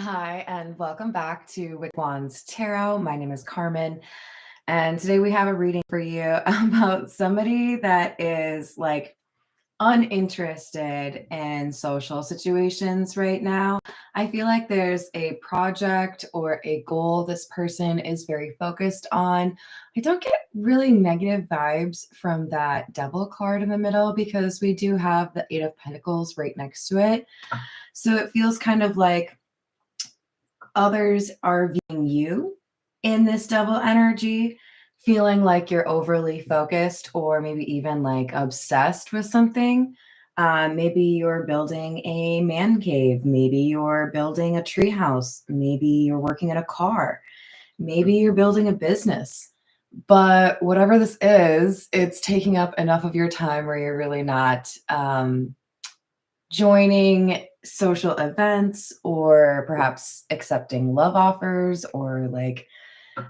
Hi, and welcome back to Wicked Wands Tarot. My name is Carmen, and today we have a reading for you about somebody that is like uninterested in social situations right now. I feel like there's a project or a goal this person is very focused on. I don't get really negative vibes from that devil card in the middle because we do have the Eight of Pentacles right next to it. So it feels kind of like others are viewing you in this double energy, feeling like you're overly focused or maybe even like obsessed with something. Maybe you're building a man cave. Maybe you're building a tree house. Maybe you're working in a car. Maybe you're building a business. But whatever this is, it's taking up enough of your time where you're really not joining social events or perhaps accepting love offers or like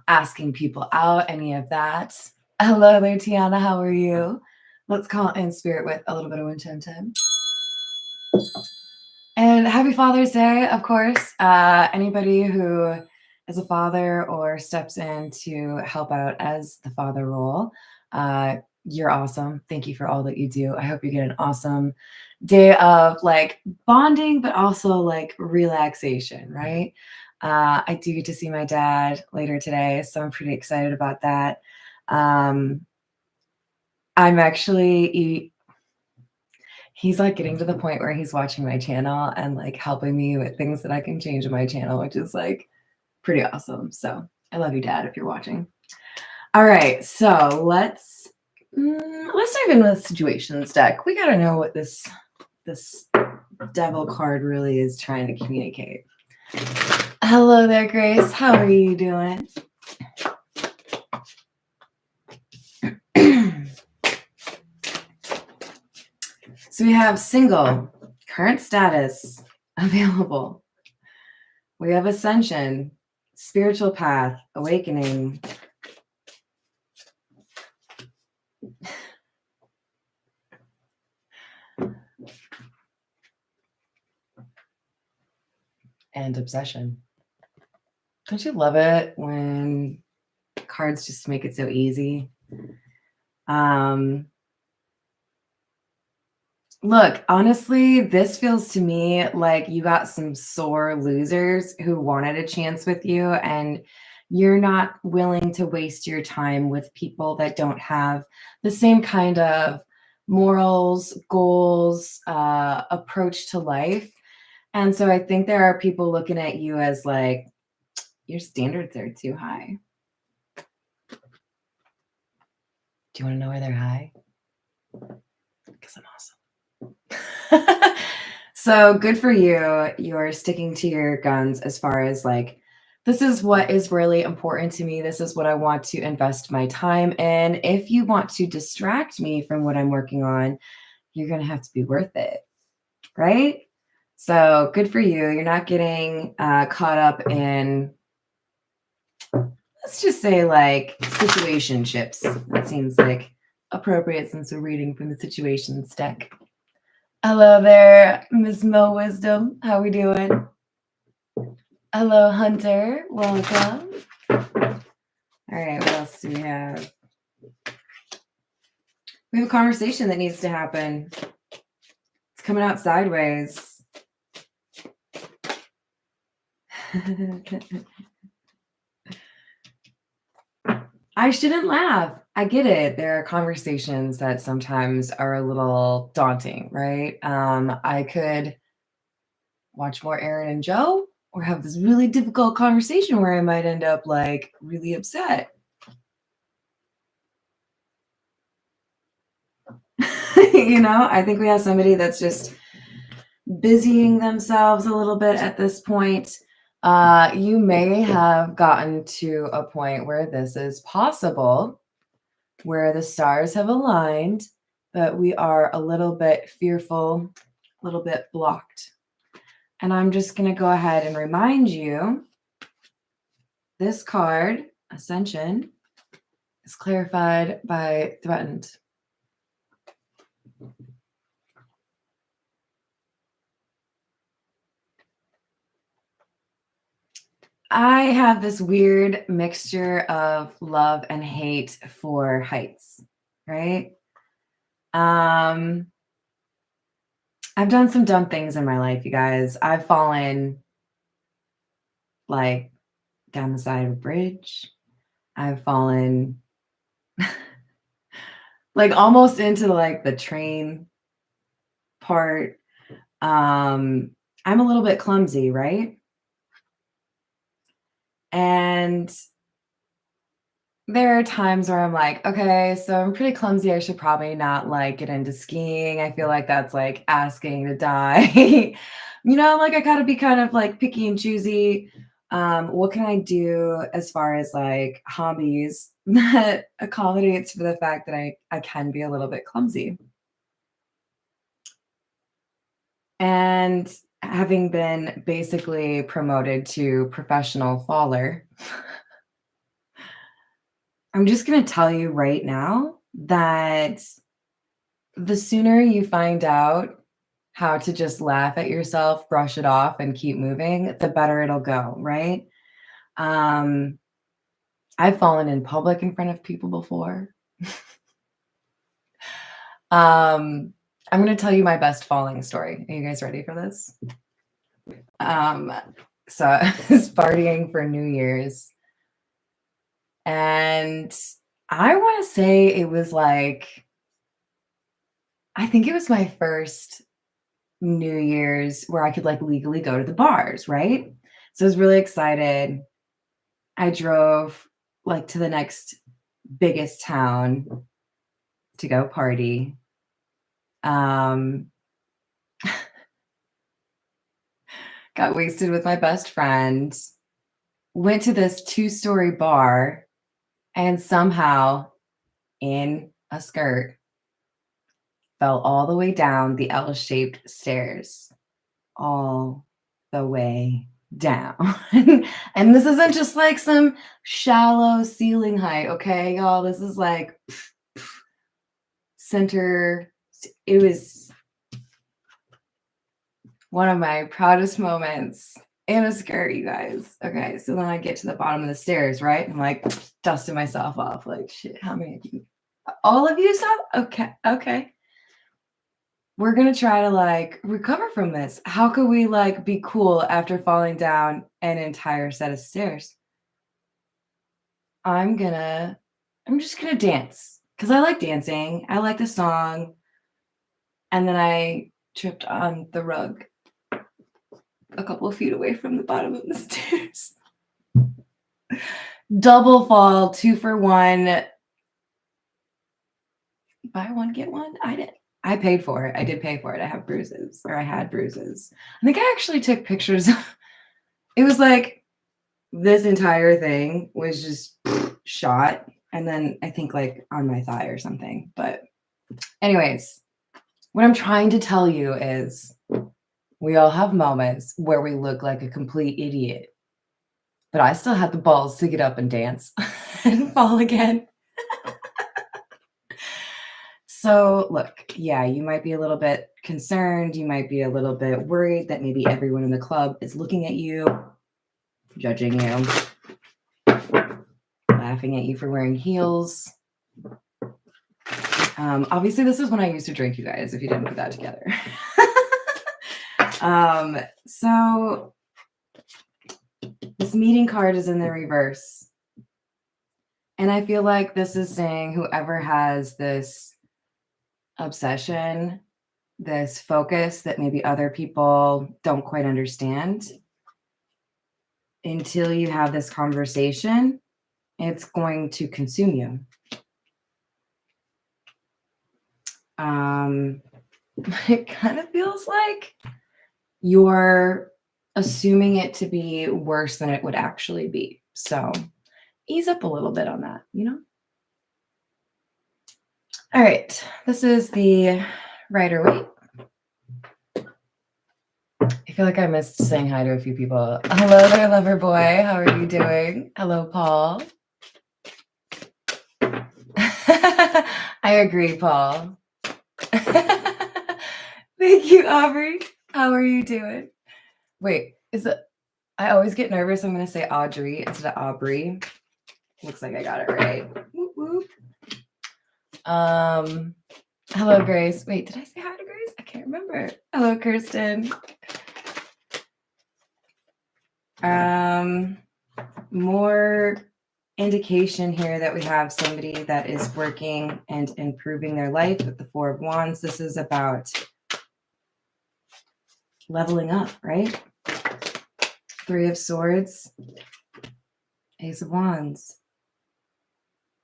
asking people out, any of that. Hello there, Tiana. How are you? Let's call in spirit with a little bit of wind chime time. And happy Father's Day, of course. Anybody who is a father or steps in to help out as the father role, you're awesome. Thank you for all that you do. I hope you get an awesome day of like bonding, but also like relaxation, right? I do get to see my dad later today, so I'm pretty excited about that. I'm actually he's like getting to the point where he's watching my channel and like helping me with things that I can change in my channel, which is like pretty awesome. So I love you, Dad, if you're watching. All right, so let's dive in with situations deck. We gotta know what this devil card really is trying to communicate. Hello there, Grace. How are you doing? So we have single, current status, available. We have ascension, spiritual path, awakening. And obsession. Don't you love it when cards just make it so easy? Look, honestly, this feels to me like you got some sore losers who wanted a chance with you, and you're not willing to waste your time with people that don't have the same kind of morals, goals, approach to life. And so I think there are people looking at you as like, your standards are too high. Do you want to know why they're high? Because I'm awesome. So good for you. You're sticking to your guns as far as like, this is what is really important to me. This is what I want to invest my time in. If you want to distract me from what I'm working on, you're going to have to be worth it. Right? So good for you. You're not getting caught up in, let's just say, like situationships. That seems like appropriate since we're reading from the situations deck. Hello there, Miss Mo Wisdom. How we doing? Hello, Hunter. Welcome. All right, what else do we have? We have a conversation that needs to happen. It's coming out sideways. I shouldn't laugh. I get it. There are conversations that sometimes are a little daunting, right? I could watch more Aaron and Joe or have this really difficult conversation where I might end up like really upset. You know, I think we have somebody that's just busying themselves a little bit at this point. You may have gotten to a point where this is possible, where the stars have aligned, but we are a little bit fearful, a little bit blocked. And I'm just going to go ahead and remind you, this card, Ascension, is clarified by threatened. I have this weird mixture of love and hate for heights, right? Um, I've done some dumb things in my life, you guys. I've fallen like down the side of a bridge. I've fallen like almost into like the train part. I'm a little bit clumsy, right? And there are times where I'm like, okay, so I'm pretty clumsy. I should probably not like get into skiing. I feel like that's like asking to die. Like I gotta be kind of like picky and choosy. What can I do as far as like hobbies that accommodates for the fact that I can be a little bit clumsy? And having been basically promoted to professional faller, I'm just going to tell you right now that the sooner you find out how to just laugh at yourself, brush it off, and keep moving, the better it'll go, right? Um, I've fallen in public in front of people before. I'm going to tell you my best falling story. Are you guys ready for this? Um, so I was partying for New Year's, and I want to say it was like, I think it was my first New Year's where I could like legally go to the bars, right? So I was really excited. I drove like to the next biggest town to go party. Um, got wasted with my best friend, went to this two-story bar, and somehow in a skirt fell all the way down the L-shaped stairs, all the way down. And this isn't just like some shallow ceiling height, okay, y'all? This is like center. It was one of my proudest moments in a skirt, you guys. Okay, so then I get to the bottom of the stairs, right? I'm like dusting myself off, like, shit, how many of you? All of you saw? Okay. We're gonna try to like recover from this. How could we like be cool after falling down an entire set of stairs? I'm just gonna dance because I like dancing. I like the song. And then I tripped on the rug a couple of feet away from the bottom of the stairs. Double fall, 2 for 1. Buy one, get one. I paid for it. I did pay for it. I have bruises, or I had bruises. I think I actually took pictures. It was like this entire thing was just shot. And then I think like on my thigh or something. But anyways, what I'm trying to tell you is we all have moments where we look like a complete idiot. But I still had the balls to get up and dance and fall again. So, look, yeah, you might be a little bit concerned. You might be a little bit worried that maybe everyone in the club is looking at you, judging you, laughing at you for wearing heels. Obviously, this is when I used to drink, you guys, if you didn't put that together. So this meeting card is in the reverse. And I feel like this is saying whoever has this obsession, this focus that maybe other people don't quite understand, until you have this conversation, it's going to consume you. It kind of feels like you're assuming it to be worse than it would actually be. So ease up a little bit on that, you know? All right, this is the Rider-Waite. I feel like I missed saying hi to a few people. Hello there, lover boy. How are you doing? Hello, Paul. I agree, Paul. Thank you, Aubrey. How are you doing? Wait, is it? I always get nervous. I'm going to say Audrey instead of Aubrey. Looks like I got it right. Whoop, whoop. Hello, Grace. Wait, did I say hi to Grace? I can't remember. Hello, Kirsten. More indication here that we have somebody that is working and improving their life with the Four of Wands. This is about leveling up, right? Three of Swords, Ace of Wands.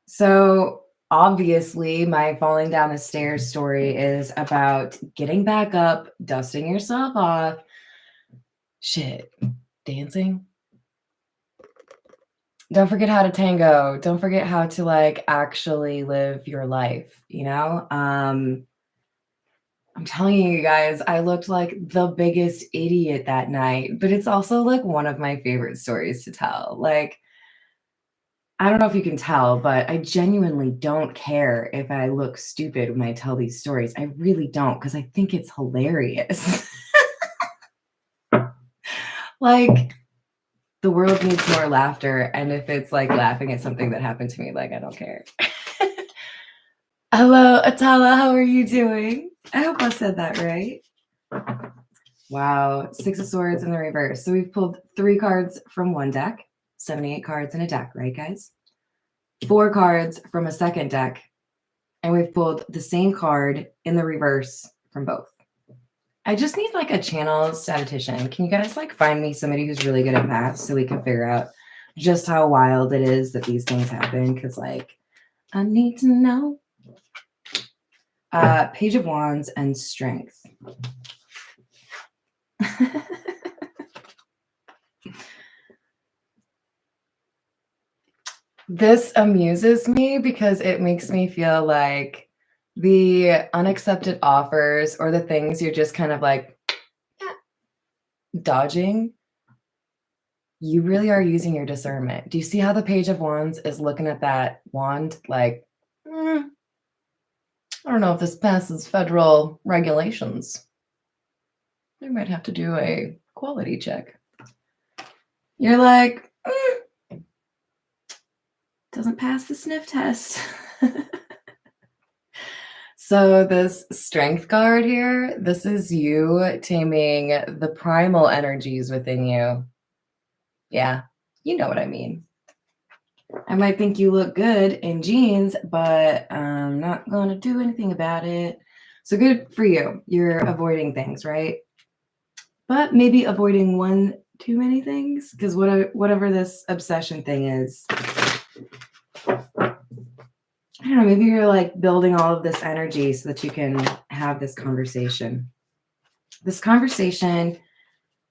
So obviously my falling down the stairs story is about getting back up, dusting yourself off, dancing. Don't forget how to tango. Don't forget how to like actually live your life, you know? I'm telling you guys, I looked like the biggest idiot that night, but it's also like one of my favorite stories to tell. Like, I don't know if you can tell, but I genuinely don't care if I look stupid when I tell these stories. I really don't, because I think it's hilarious. Like, the world needs more laughter, and if it's like laughing at something that happened to me, like, I don't care. Hello, Atala, how are you doing? I hope I said that right. Wow, Six of Swords in the reverse. So we've pulled 3 cards from one deck, 78 cards in a deck, right, guys? 4 cards from a second deck, and we've pulled the same card in the reverse from both. I just need like a channel statistician. Can you guys like find me somebody who's really good at math so we can figure out just how wild it is that these things happen? Because like, I need to know. Page of Wands and Strength. This amuses me because it makes me feel like the unaccepted offers or the things you're just kind of like dodging, you really are using your discernment. Do you see how the Page of Wands is looking at that wand like, I don't know if this passes federal regulations. We might have to do a quality check. You're like, doesn't pass the sniff test. So this Strength card here, this is you taming the primal energies within you. Yeah, you know what I mean. I might think you look good in jeans, but I'm not going to do anything about it. So good for you. You're avoiding things, right? But maybe avoiding one too many things, because whatever this obsession thing is, I don't know, maybe you're like building all of this energy so that you can have this conversation. This conversation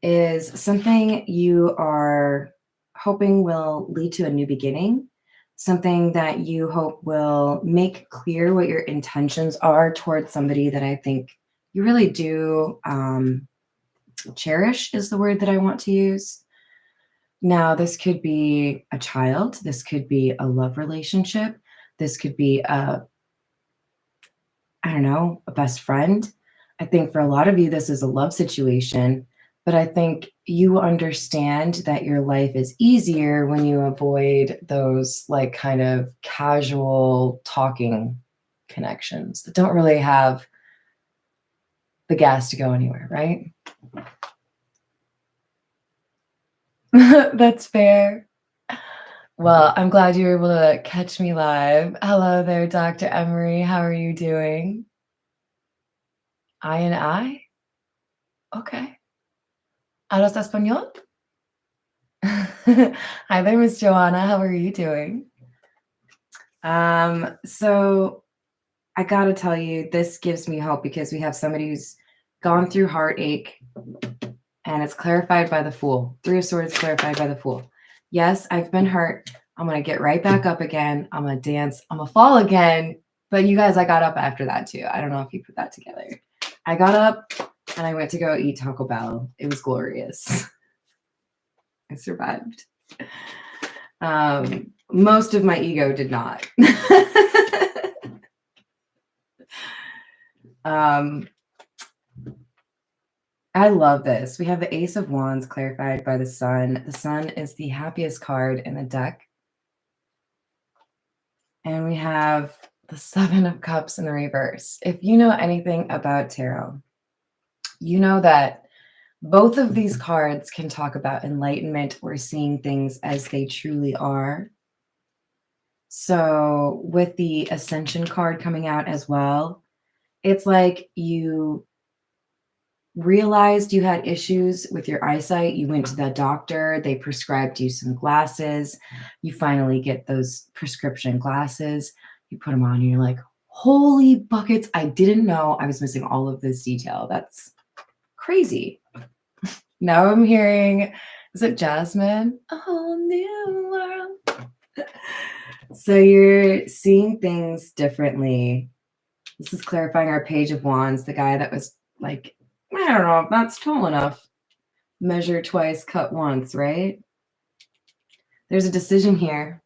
is something you are hoping will lead to a new beginning, something that you hope will make clear what your intentions are towards somebody that I think you really do cherish is the word that I want to use. Now, this could be a child. This could be a love relationship. This could be a best friend. I think for a lot of you, this is a love situation, but I think you understand that your life is easier when you avoid those like kind of casual talking connections that don't really have the gas to go anywhere, right? That's fair. Well, I'm glad you were able to catch me live. Hello there, Dr. Emery. How are you doing? I and I? Okay. ¿Hablas español? Hi there, Miss Joanna. How are you doing? So I gotta tell you, this gives me hope because we have somebody who's gone through heartache and it's clarified by the Fool. 3 of Swords clarified by the Fool. Yes, I've been hurt. I'm gonna get right back up again. I'm gonna dance. I'm gonna fall again. But you guys, I got up after that too. I don't know if you put that together. I got up and I went to go eat Taco Bell. It was glorious. I survived. Most of my ego did not. I love this. We have the Ace of Wands clarified by the Sun. The Sun is the happiest card in the deck. And we have the Seven of Cups in the reverse. If you know anything about tarot, you know that both of these cards can talk about enlightenment or seeing things as they truly are. So with the Ascension card coming out as well, it's like you realized you had issues with your eyesight. You went to the doctor, they prescribed you some glasses. You finally get those prescription glasses. You put them on and you're like, holy buckets, I didn't know I was missing all of this detail. That's crazy. Now I'm hearing, is it Jasmine? A whole new world. So you're seeing things differently. This is clarifying our Page of Wands, the guy that was like, I don't know if that's tall enough. Measure twice, cut once, right? There's a decision here.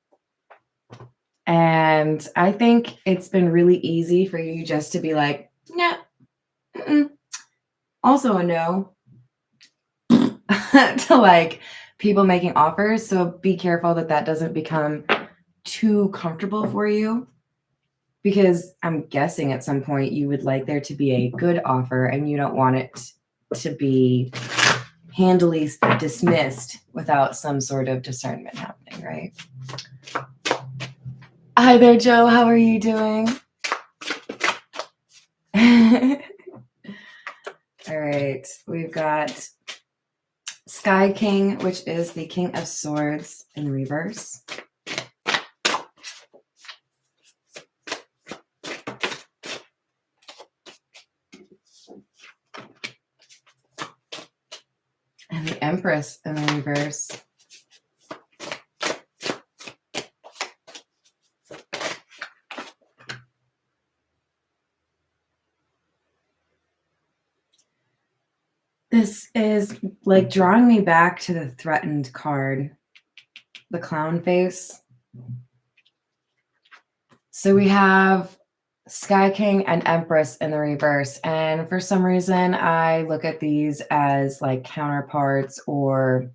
And I think it's been really easy for you just to be like, nah, also a no. To like people making offers. So be careful that that doesn't become too comfortable for you. Because I'm guessing at some point you would like there to be a good offer and you don't want it to be handily dismissed without some sort of discernment happening, right? Hi there, Joe. How are you doing? All right. We've got Sky King, which is the King of Swords in reverse. And the Empress in the reverse. This is like drawing me back to the threatened card, the clown face. So we have Sky King and Empress in the reverse. And for some reason, I look at these as like counterparts or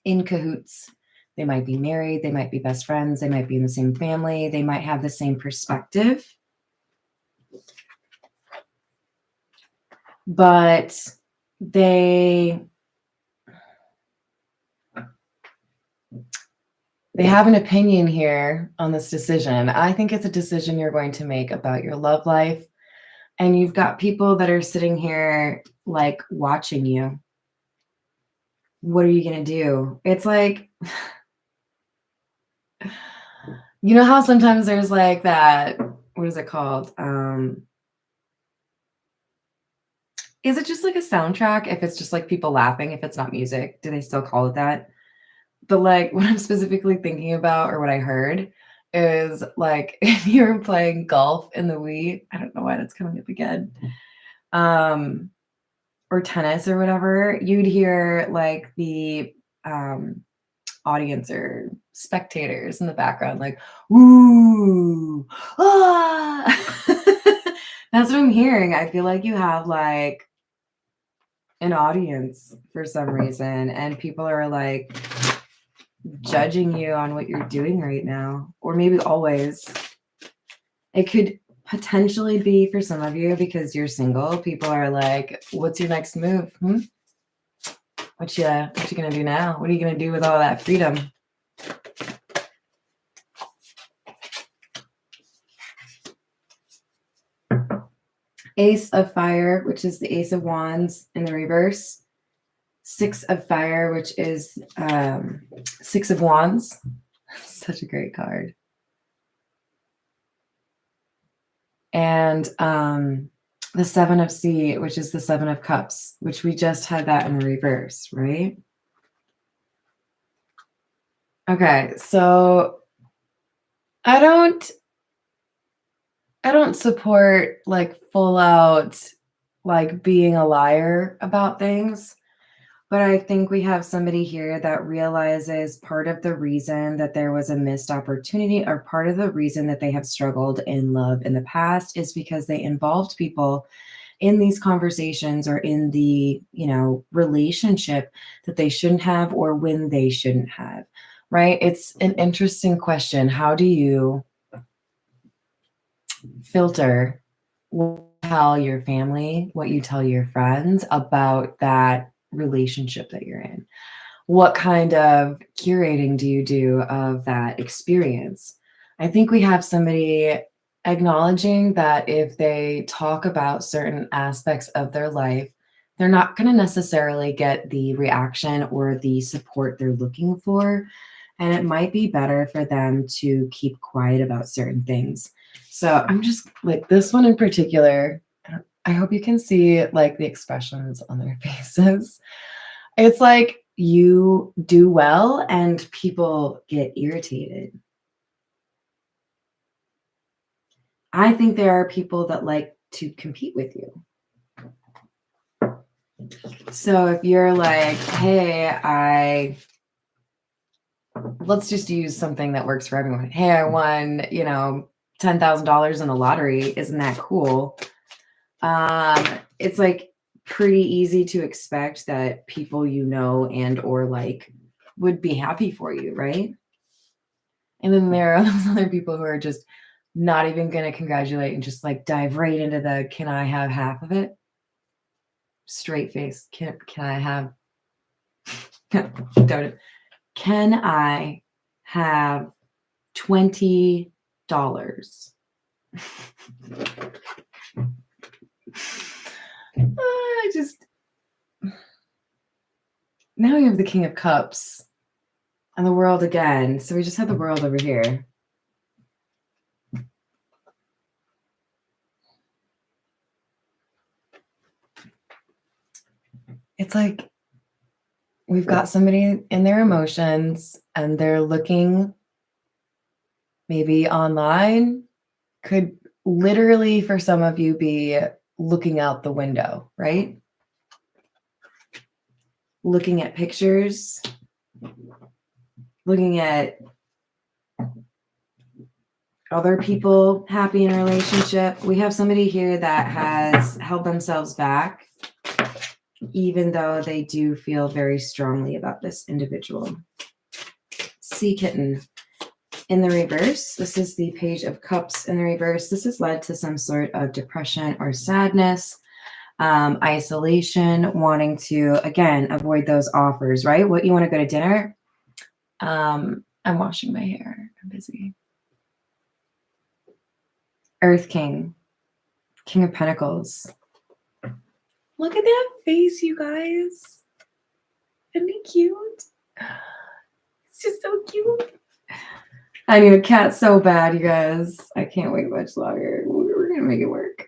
in cahoots. They might be married. They might be best friends. They might be in the same family. They might have the same perspective. But they have an opinion here on this decision. I think it's a decision you're going to make about your love life. And you've got people that are sitting here like watching you. What are you going to do? It's like, you know how sometimes there's like that, what is it called? Is it just like a soundtrack if it's just like people laughing, if it's not music? Do they still call it that? But like what I'm specifically thinking about or what I heard is like if you're playing golf in the Wii, I don't know why that's coming up again, or tennis or whatever, you'd hear like the audience or spectators in the background like, ooh, ah. That's what I'm hearing. I feel like you have like an audience for some reason and people are like judging you on what you're doing right now, or maybe always. It could potentially be for some of you because you're single. People are like, what's your next move? What you gonna do now? What are you gonna do with all that freedom? Ace of Fire, which is the Ace of Wands in the reverse. Six of Fire, which is Six of Wands. Such a great card. And the Seven of Sea, which is the Seven of Cups, which we just had that in the reverse, right? Okay, so I don't support like full out like being a liar about things. But I think we have somebody here that realizes part of the reason that there was a missed opportunity or part of the reason that they have struggled in love in the past is because they involved people in these conversations or in the, relationship that they shouldn't have or when they shouldn't have, right? It's an interesting question. How do you filter what you tell your family, what you tell your friends about that relationship that you're in? What kind of curating do you do of that experience? I think we have somebody acknowledging that if they talk about certain aspects of their life, they're not going to necessarily get the reaction or the support they're looking for. And it might be better for them to keep quiet about certain things. So I'm just like this one in particular. I hope you can see like the expressions on their faces. It's like you do well and people get irritated. I think there are people that like to compete with you. So if you're like, hey, let's just use something that works for everyone. Hey, I won, $10,000 in the lottery. Isn't that cool? It's like pretty easy to expect that people and or like would be happy for you, right? And then there are those other people who are just not even going to congratulate and just like dive right into the can I have half of it? Straight face. Can I have can I have $20? I just now we have the King of Cups and the World again. So we just have the World over here. It's like we've got somebody in their emotions and they're looking maybe online, could literally for some of you be looking out the window, right? Looking at pictures, looking at other people happy in a relationship. We have somebody here that has held themselves back, even though they do feel very strongly about this individual. Sea kitten in the reverse. This is the Page of Cups in the reverse. This has led to some sort of depression or sadness, isolation, wanting to, again, avoid those offers, right? What, you want to go to dinner? I'm washing my hair. I'm busy. Earth King, King of Pentacles. Look at that face, you guys. Isn't he cute? It's just so cute. I need a cat so bad, you guys. I can't wait much longer. We're going to make it work.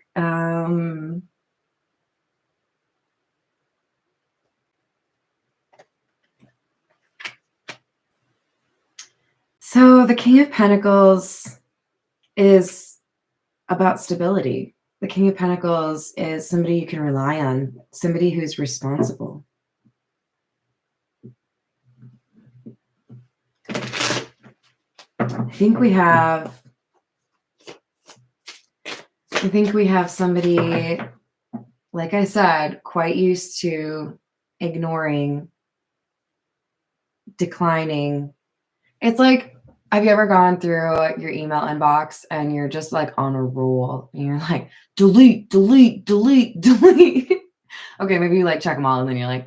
So the King of Pentacles is about stability. The King of Pentacles is somebody you can rely on, somebody who's responsible. I think we have somebody, like I said, quite used to ignoring, declining. It's like, have you ever gone through your email inbox and you're just like on a roll and you're like, delete, delete, delete, delete. Okay, maybe you like check them all and then you're like,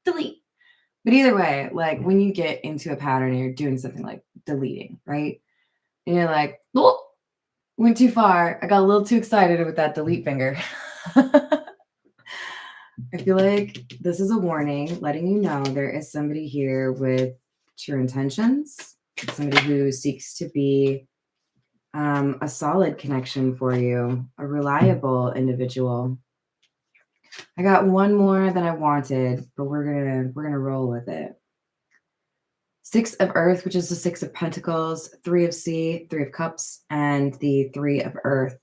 delete. But either way, like when you get into a pattern and you're doing something like deleting, right? And you're like, oh, went too far. I got a little too excited with that delete finger. I feel like this is a warning, letting you know there is somebody here with true intentions, somebody who seeks to be a solid connection for you, a reliable individual. I got one more than I wanted, but we're gonna roll with it. 6 of Earth, which is the 6 of Pentacles, 3 of Sea, 3 of Cups, and the 3 of Earth.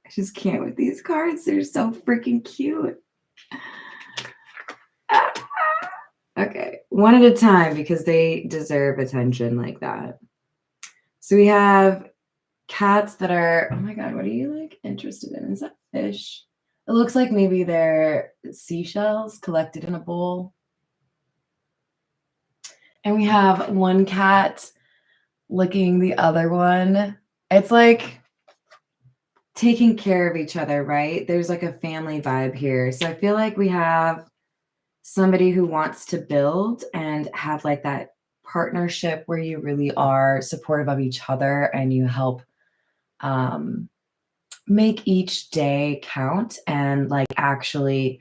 I just can't with these cards. They're so freaking cute. Okay, one at a time because they deserve attention like that. So we have cats that are, oh my God, what are you like interested in? Is that Fish. It looks like maybe they're seashells collected in a bowl. And we have one cat licking the other one. It's like taking care of each other, right? There's like a family vibe here. So I feel like we have somebody who wants to build and have like that partnership where you really are supportive of each other and you help make each day count and like actually,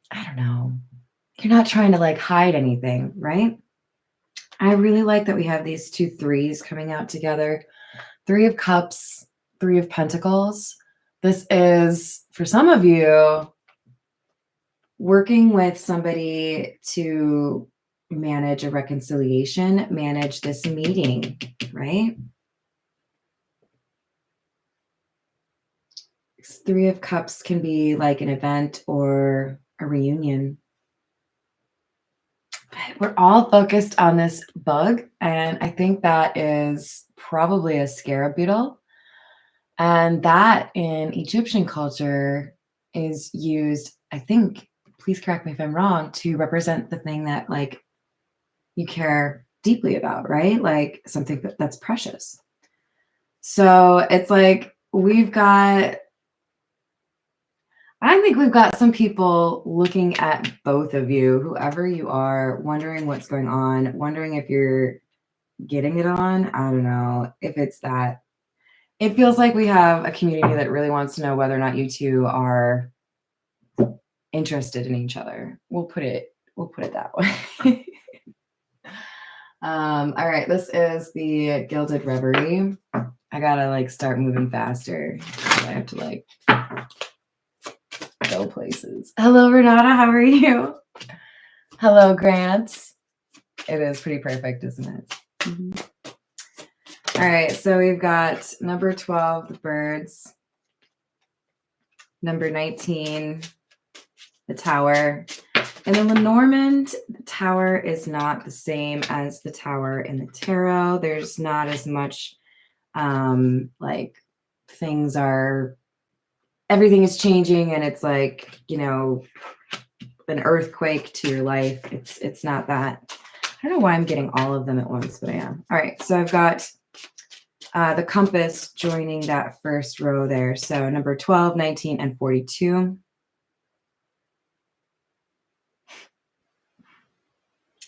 I don't know, you're not trying to like hide anything, right? I really like that we have these two threes coming out together. Three of Cups, Three of Pentacles. This is, for some of you, working with somebody to manage a reconciliation, manage this meeting, right? Three of Cups can be like an event or a reunion. We're all focused on this bug, and I think that is probably a scarab beetle. And that in Egyptian culture is used, I think, please correct me if I'm wrong, to represent the thing that like you care deeply about, right? Like something that's precious. So it's like I think we've got some people looking at both of you, whoever you are, wondering what's going on, wondering if you're getting it on. I don't know if it's that. It feels like we have a community that really wants to know whether or not you two are interested in each other. We'll put it that way. All right, this is the Gilded Reverie. I gotta like start moving faster. I have to like go places. Hello, Renata. How are you? Hello, Grant. It is pretty perfect, isn't it? Mm-hmm. All right, so we've got number 12, the birds. Number 19, the tower. In the Lenormand, the tower is not the same as the tower in the tarot. There's not as much like everything is changing and it's like, you know, an earthquake to your life. It's not that. I don't know why I'm getting all of them at once, but I am. All right, so I've got the compass joining that first row there. So number 12, 19, and 42.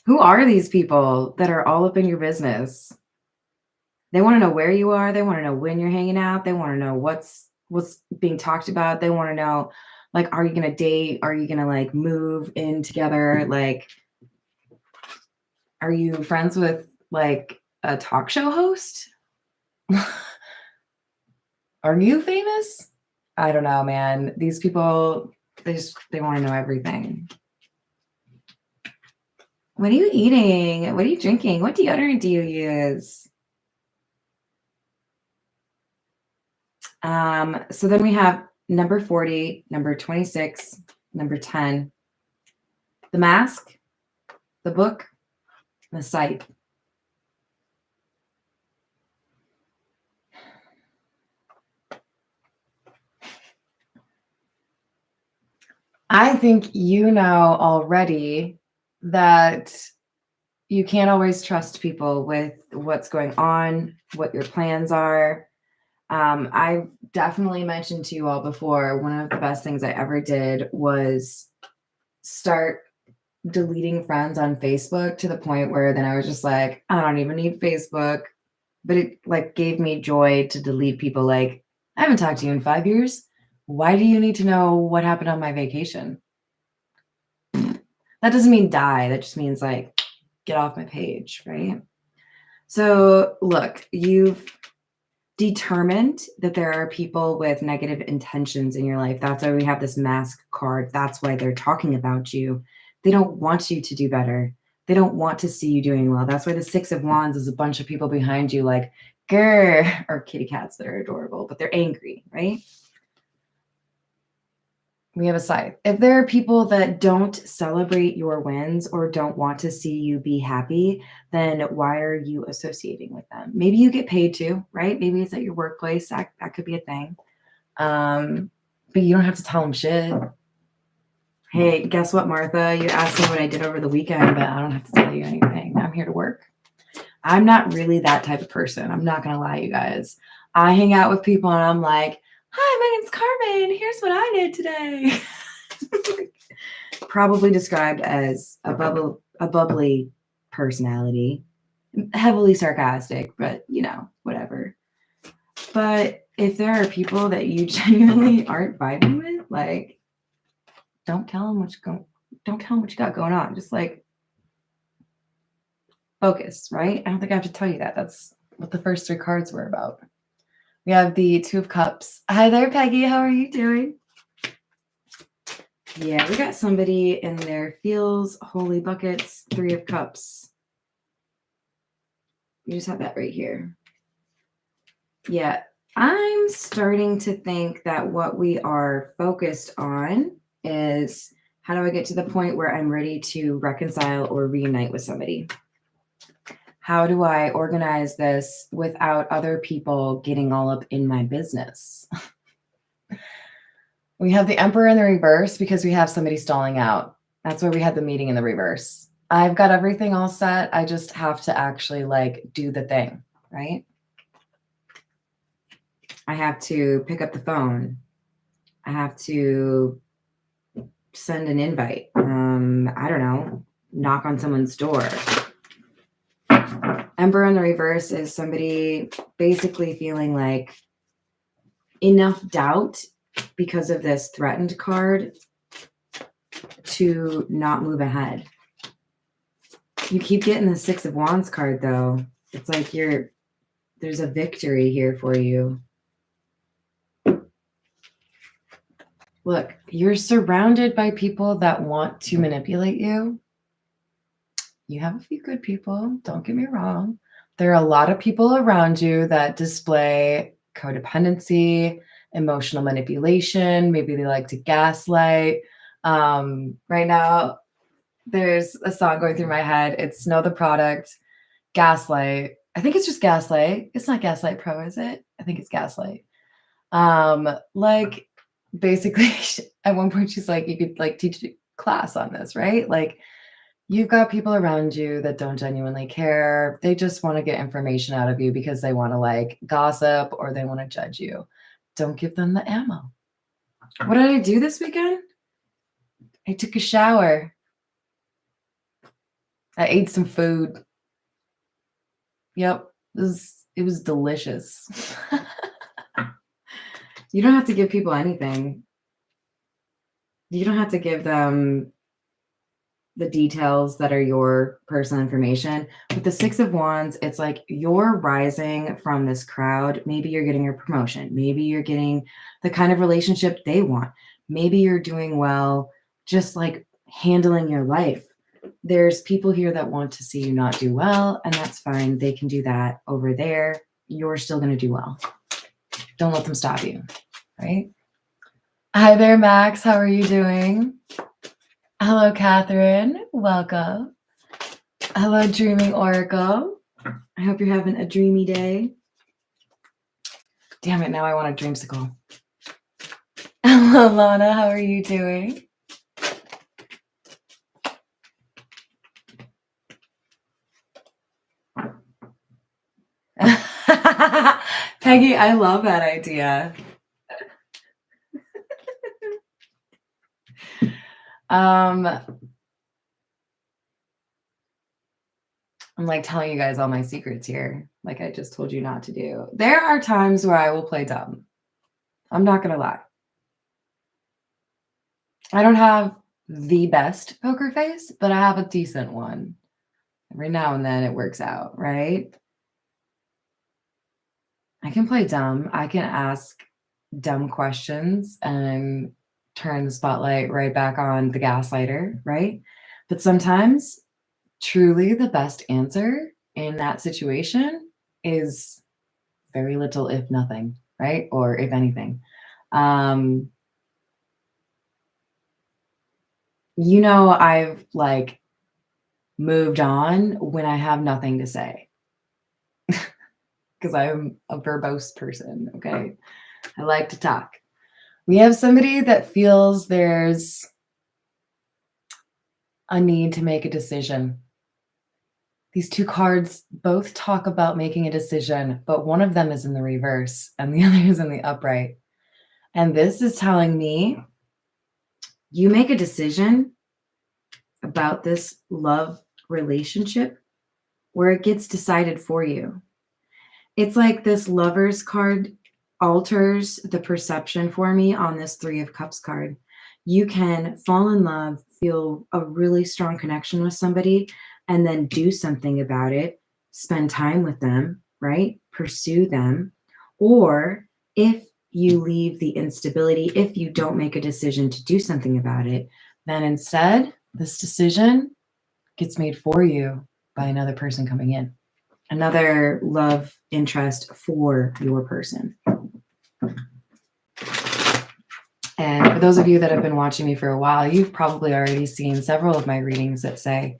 Who are these people that are all up in your business? They want to know where you are. They want to know when you're hanging out. They want to know what's being talked about. They want to know, like, are you going to date? Are you going to like move in together? Like, are you friends with like a talk show host? Are you famous? I don't know, man. These people, they want to know everything. What are you eating? What are you drinking? What deodorant do you use? So then we have number 40, number 26, number 10, the mask, the book, the site. I think you know already that you can't always trust people with what's going on, what your plans are. I've definitely mentioned to you all before, one of the best things I ever did was start deleting friends on Facebook to the point where then I was just like, I don't even need Facebook. But it like gave me joy to delete people like, I haven't talked to you in 5 years. Why do you need to know what happened on my vacation? That doesn't mean die. That just means like, get off my page, right? So look, you've determined that there are people with negative intentions in your life. That's why we have this mask card. That's why they're talking about you. They don't want you to do better. They don't want to see you doing well. That's why the Six of Wands is a bunch of people behind you like, grr, or kitty cats that are adorable, but they're angry, right? We have a scythe. If there are people that don't celebrate your wins or don't want to see you be happy, then why are you associating with them? Maybe you get paid to, right? Maybe it's at your workplace. That could be a thing. but you don't have to tell them shit. Hey, guess what, Martha? You asked me what I did over the weekend, but I don't have to tell you anything. I'm here to work. I'm not really that type of person. I'm not going to lie, you guys. I hang out with people and I'm like, hi, my name's Carmen. Here's what I did today. Probably described as a bubbly personality, heavily sarcastic, but you know, whatever. But if there are people that you genuinely aren't vibing with, like, don't tell them what you got going on. Just like focus, right? I don't think I have to tell you that. That's what the first 3 cards were about. We have the 2 of Cups. Hi there, Peggy. How are you doing? Yeah, we got somebody in their feels, holy buckets, 3 of Cups. You just have that right here. Yeah, I'm starting to think that what we are focused on is how do I get to the point where I'm ready to reconcile or reunite with somebody? How do I organize this without other people getting all up in my business? We have the Emperor in the reverse because we have somebody stalling out. That's where we had the meeting in the reverse. I've got everything all set. I just have to actually like do the thing, right? I have to pick up the phone. I have to send an invite. I don't know, knock on someone's door. Emperor in the reverse is somebody basically feeling like enough doubt because of this threatened card to not move ahead. You keep getting the 6 of Wands card though. It's like there's a victory here for you. Look, you're surrounded by people that want to manipulate you. You have a few good people, don't get me wrong. There are a lot of people around you that display codependency, emotional manipulation. Maybe they like to gaslight. Right now, there's a song going through my head. It's Know the Product, Gaslight. I think it's just Gaslight. It's not Gaslight Pro, is it? I think it's Gaslight. Like basically at one point she's like, you could like teach a class on this, right? Like you've got people around you that don't genuinely care. They just want to get information out of you because they want to like gossip or they want to judge you. Don't give them the ammo. What did I do this weekend? I took a shower. I ate some food. Yep, it was delicious. You don't have to give people anything. You don't have to give them the details that are your personal information. With the 6 of Wands, it's like you're rising from this crowd. Maybe you're getting your promotion. Maybe you're getting the kind of relationship they want. Maybe you're doing well, just like handling your life. There's people here that want to see you not do well, and that's fine. They can do that over there. You're still going to do well. Don't let them stop you, right? Hi there, Max. How are you doing? Hello, Catherine. Welcome. Hello, Dreaming Oracle. I hope you're having a dreamy day. Damn it, now I want a dreamsicle. Hello, Lana. How are you doing? Peggy, I love that idea. I'm like telling you guys all my secrets here, like I just told you not to do. There are times where I will play dumb. I'm not going to lie. I don't have the best poker face, but I have a decent one. Every now and then it works out, right? I can play dumb. I can ask dumb questions and turn the spotlight right back on the gaslighter, right? But sometimes truly the best answer in that situation is very little, if nothing, right? Or if anything. You know, I've like moved on when I have nothing to say because I'm a verbose person. Okay. I like to talk. We have somebody that feels there's a need to make a decision. These two cards both talk about making a decision, but one of them is in the reverse and the other is in the upright. And this is telling me you make a decision about this love relationship where it gets decided for you. It's like this Lovers card alters the perception for me on this Three of Cups card. You can fall in love, feel a really strong connection with somebody, and then do something about it, spend time with them, right? Pursue them. Or if you leave the instability, if you don't make a decision to do something about it, then instead, this decision gets made for you by another person coming in, another love interest for your person. And for those of you that have been watching me for a while, you've probably already seen several of my readings that say,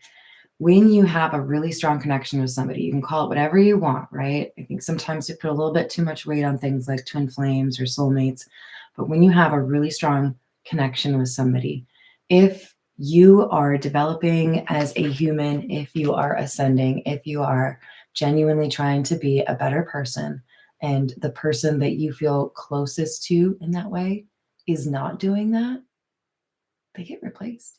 when you have a really strong connection with somebody, you can call it whatever you want, right? I think sometimes we put a little bit too much weight on things like twin flames or soulmates. But when you have a really strong connection with somebody, if you are developing as a human, if you are ascending, if you are genuinely trying to be a better person, and the person that you feel closest to in that way is not doing that, they get replaced.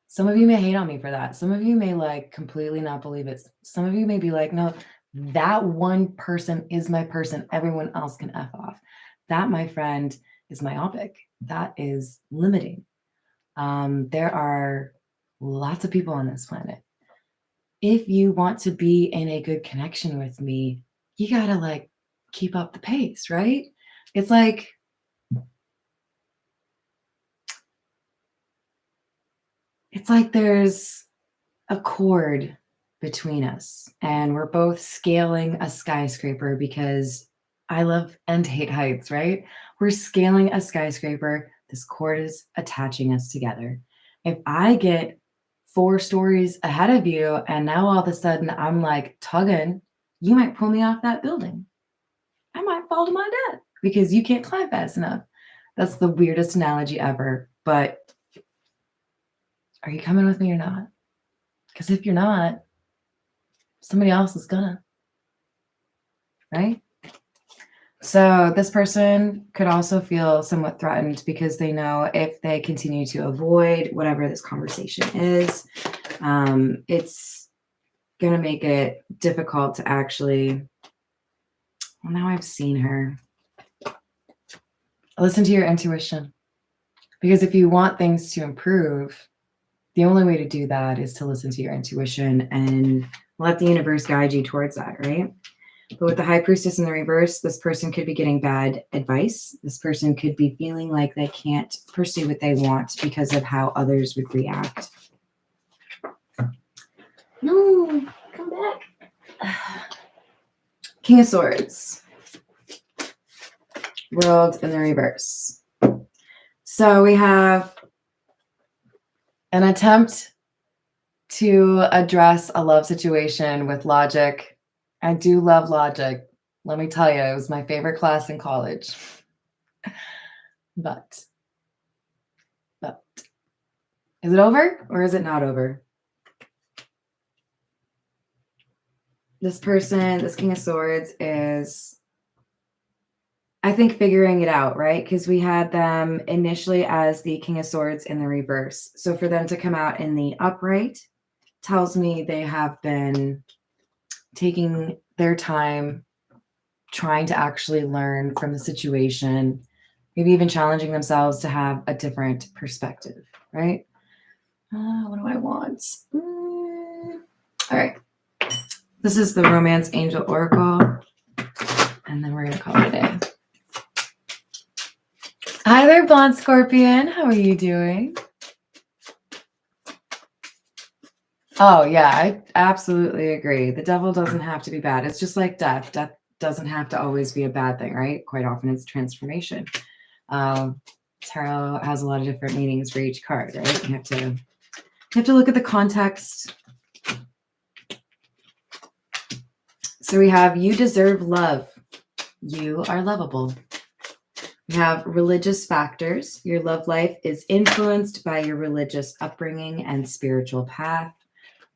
Some of you may hate on me for that. Some of you may like completely not believe it. Some of you may be like, no, that one person is my person. Everyone else can F off. That, my friend, is myopic. That is limiting. There are lots of people on this planet. If you want to be in a good connection with me, you gotta like keep up the pace, right? It's like, there's a cord between us and we're both scaling a skyscraper because I love and hate heights, right? We're scaling a skyscraper. This cord is attaching us together. If I get 4 stories ahead of you and now all of a sudden I'm like tugging, you might pull me off that building. I might fall to my death because you can't climb fast enough. That's the weirdest analogy ever. But are you coming with me or not? Because if you're not, somebody else is gonna, right? So this person could also feel somewhat threatened because they know if they continue to avoid whatever this conversation is, it's gonna make it difficult to actually, well, now I've seen her. Listen to your intuition. Because if you want things to improve, the only way to do that is to listen to your intuition and let the universe guide you towards that, right? But with the High Priestess in the reverse, this person could be getting bad advice. This person could be feeling like they can't pursue what they want because of how others would react. No, come back. King of Swords. World in the reverse. So we have an attempt to address a love situation with logic. I do love logic. Let me tell you, it was my favorite class in college. But is it over or is it not over? This person, this King of Swords, is, I think, figuring it out, right? Because we had them initially as the King of Swords in the reverse. So for them to come out in the upright tells me they have been taking their time trying to actually learn from the situation, maybe even challenging themselves to have a different perspective, right? What do I want? All right. This is the Romance Angel Oracle, and then we're going to call it a day. Hi there, Blonde Scorpion. How are you doing? Oh, yeah, I absolutely agree. The devil doesn't have to be bad. It's just like death. Death doesn't have to always be a bad thing, right? Quite often it's transformation. Tarot has a lot of different meanings for each card, right? You have to look at the context. So we have, you deserve love. You are lovable. We have religious factors. Your love life is influenced by your religious upbringing and spiritual path.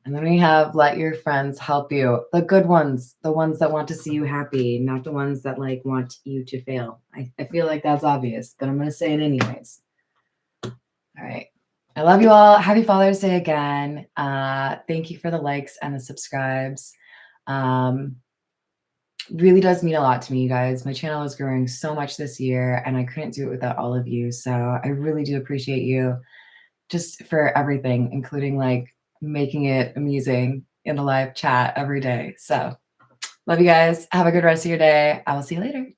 And then we have let your friends help you. The good ones, the ones that want to see you happy, not the ones that like want you to fail. I feel like that's obvious, but I'm going to say it anyways. All right. I love you all. Happy Father's Day again. Thank you for the likes and the subscribes. Really does mean a lot to me, you guys. My channel is growing so much this year, and I couldn't do it without all of you. So I really do appreciate you just for everything, including like making it amusing in the live chat every day. So love you guys. Have a good rest of your day. I will see you later.